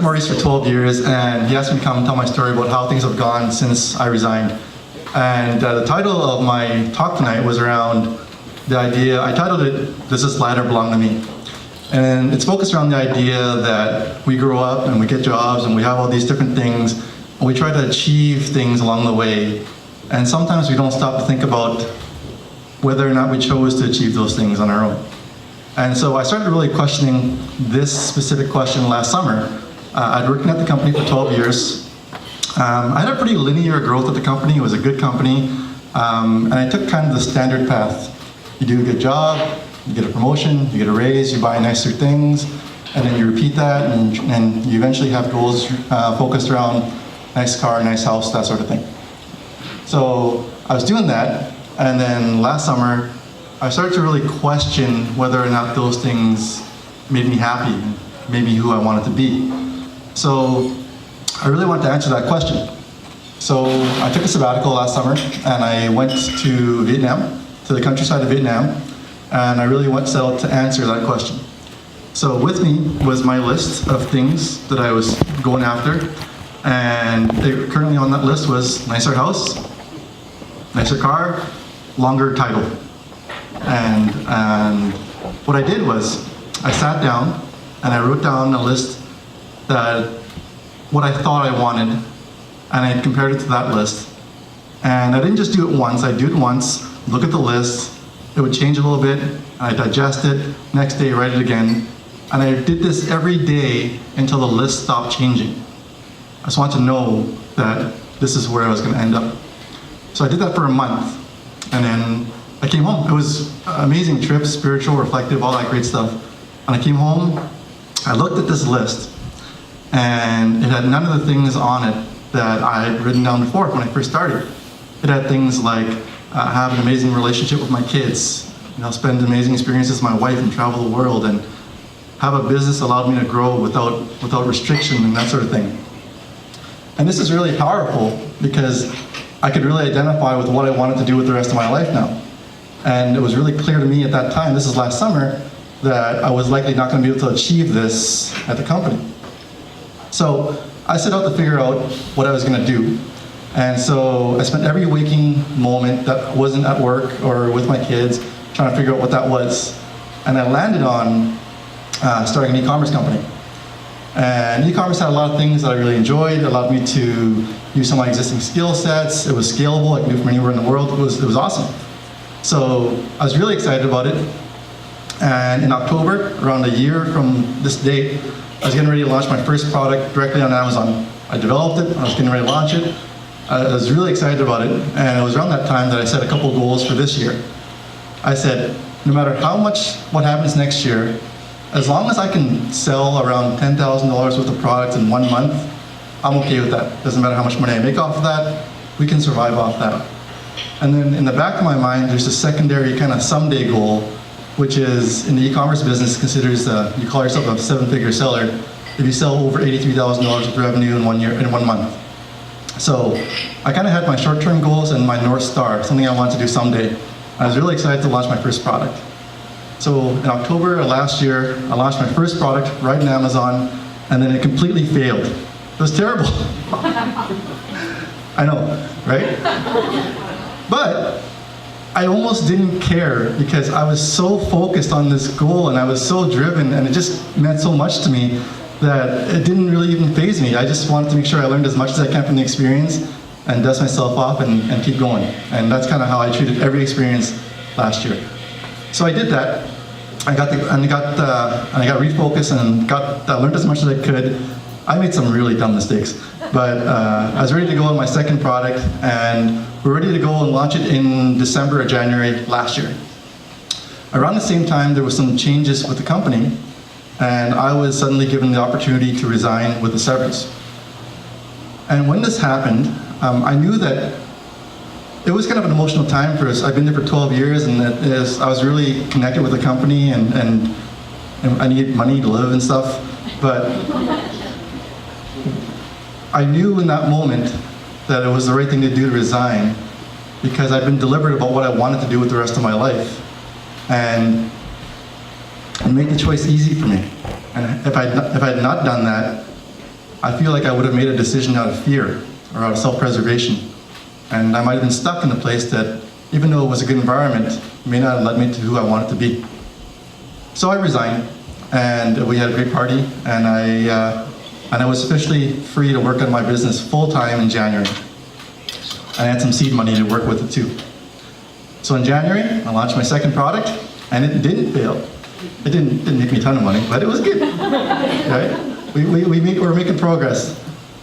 Maurice for 12 years, and he asked me to come tell my story about how things have gone since I resigned. And the title of my talk tonight was around the idea, I titled it, "Does This Ladder Belong to Me?" And it's focused around the idea that we grow up and we get jobs and we have all these different things, and we try to achieve things along the way. And sometimes we don't stop to think about whether or not we chose to achieve those things on our own. And so I started really questioning this specific question last summer. I'd worked at the company for 12 years. I had a pretty linear growth at the company. It was a good company. And I took kind of the standard path. You do a good job, you get a promotion, you get a raise, you buy nicer things, and then you repeat that, and you eventually have goals focused around nice car, nice house, that sort of thing. So I was doing that, and then last summer, I started to really question whether or not those things made me happy, made me who I wanted to be. So I really wanted to answer that question. So I took a sabbatical last summer, and I went to Vietnam, to the countryside of Vietnam, and I really set out to answer that question. So with me was my list of things that I was going after, and currently on that list was nicer house, nicer car, longer title. And what I did was I sat down and I wrote down a list that what I thought I wanted, and I compared it to that list. And I didn't just do it once, I'd do it once, look at the list, it would change a little bit, I'd digest it, next day write it again, and I did this every day until the list stopped changing. I just wanted to know that this is where I was going to end up. So I did that for a month, and then I came home. It was an amazing trip, spiritual, reflective, all that great stuff. And I came home, I looked at this list, and it had none of the things on it that I had written down before when I first started. It had things like have an amazing relationship with my kids, spend amazing experiences with my wife and travel the world, and have a business that allowed me to grow without restriction and that sort of thing. And this is really powerful because I could really identify with what I wanted to do with the rest of my life now. And it was really clear to me at that time, this is last summer, that I was likely not going to be able to achieve this at the company. So I set out to figure out what I was going to do. And so I spent every waking moment that wasn't at work or with my kids trying to figure out what that was. And I landed on starting an e-commerce company. And e-commerce had a lot of things that I really enjoyed. It allowed me to use some of my existing skill sets. It was scalable. I could do it from anywhere in the world. It was awesome. So I was really excited about it. And in October, around a year from this date, I was getting ready to launch my first product directly on Amazon. I developed it. I was getting ready to launch it. I was really excited about it. And it was around that time that I set a couple goals for this year. I said, no matter how much, what happens next year, as long as I can sell around $10,000 worth of products in 1 month, I'm okay with that. Doesn't matter how much money I make off of that, we can survive off that. And then in the back of my mind, there's a secondary kind of someday goal, which is in the e-commerce business considers, you call yourself a 7-figure seller if you sell over $83,000 of revenue in 1 year, in 1 month. So I kind of had my short-term goals and my North Star, something I wanted to do someday. I was really excited to launch my first product. So in October of last year, I launched my first product right on Amazon, and then it completely failed. It was terrible. I know, right? But I almost didn't care because I was so focused on this goal and I was so driven, and it just meant so much to me that it didn't really even faze me. I just wanted to make sure I learned as much as I can from the experience and dust myself off and keep going. And that's kind of how I treated every experience last year. So I did that. I got refocused and I learned as much as I could. I made some really dumb mistakes, but I was ready to go on my second product, and we're ready to go and launch it in December or January last year. Around the same time, there were some changes with the company, and I was suddenly given the opportunity to resign with a severance. And when this happened, I knew that it was kind of an emotional time for us. I've been there for 12 years, and I was really connected with the company, and I needed money to live and stuff. But I knew in that moment that it was the right thing to do to resign, because I've been deliberate about what I wanted to do with the rest of my life, and make the choice easy for me. And if I had not done that, I feel like I would have made a decision out of fear or out of self-preservation. And I might have been stuck in a place that, even though it was a good environment, may not have led me to who I wanted to be. So I resigned, and we had a great party, and I was officially free to work on my business full-time in January. I had some seed money to work with it too. So in January, I launched my second product, and it didn't fail. It didn't make me a ton of money, but it was good, right? We're making progress.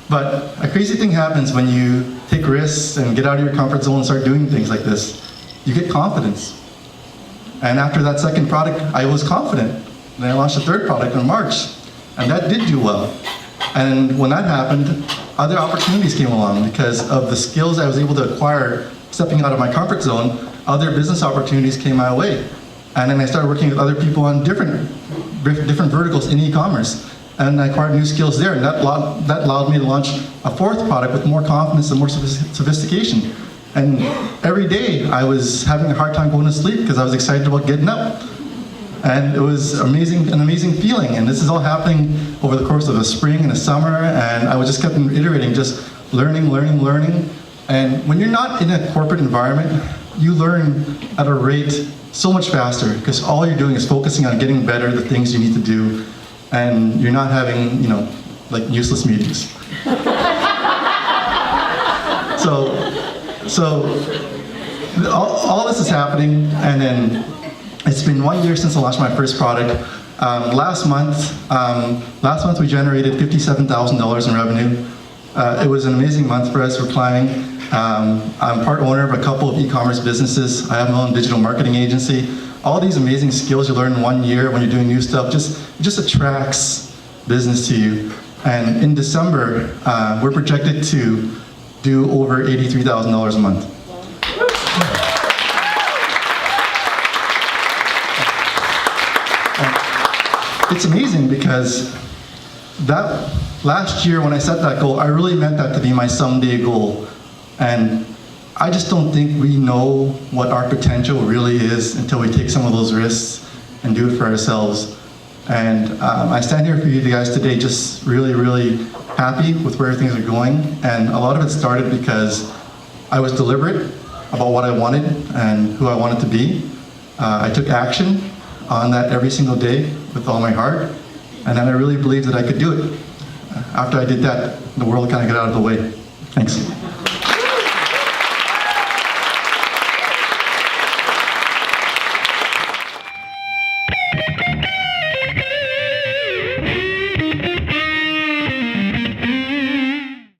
But a crazy thing happens when you take risks and get out of your comfort zone and start doing things like this. You get confidence. And after that second product, I was confident. And I launched a third product in March, and that did do well. And when that happened, other opportunities came along because of the skills I was able to acquire stepping out of my comfort zone. Other business opportunities came my way. And then I started working with other people on different verticals in e-commerce. And I acquired new skills there, and that allowed me to launch a fourth product with more confidence and more sophistication. And every day I was having a hard time going to sleep because I was excited about getting up. And it was an amazing feeling. And this is all happening over the course of a spring and a summer, and I was just kept iterating, just learning. And when you're not in a corporate environment, you learn at a rate so much faster because all you're doing is focusing on getting better at the things you need to do, and you're not having, like useless meetings. So all this is happening, and then it's been 1 year since I launched my first product. Last month we generated $57,000 in revenue. It was an amazing month for us. We're climbing. I'm part owner of a couple of e-commerce businesses. I have my own digital marketing agency. All these amazing skills you learn in 1 year when you're doing new stuff just attracts business to you. And in December, we're projected to do over $83,000 a month. It's amazing because that last year when I set that goal, I really meant that to be my someday goal. And I just don't think we know what our potential really is until we take some of those risks and do it for ourselves. And I stand here for you guys today just really happy with where things are going. And a lot of it started because I was deliberate about what I wanted and who I wanted to be. I took action on that every single day with all my heart. And then I really believed that I could do it. After I did that, the world kind of got out of the way. Thanks.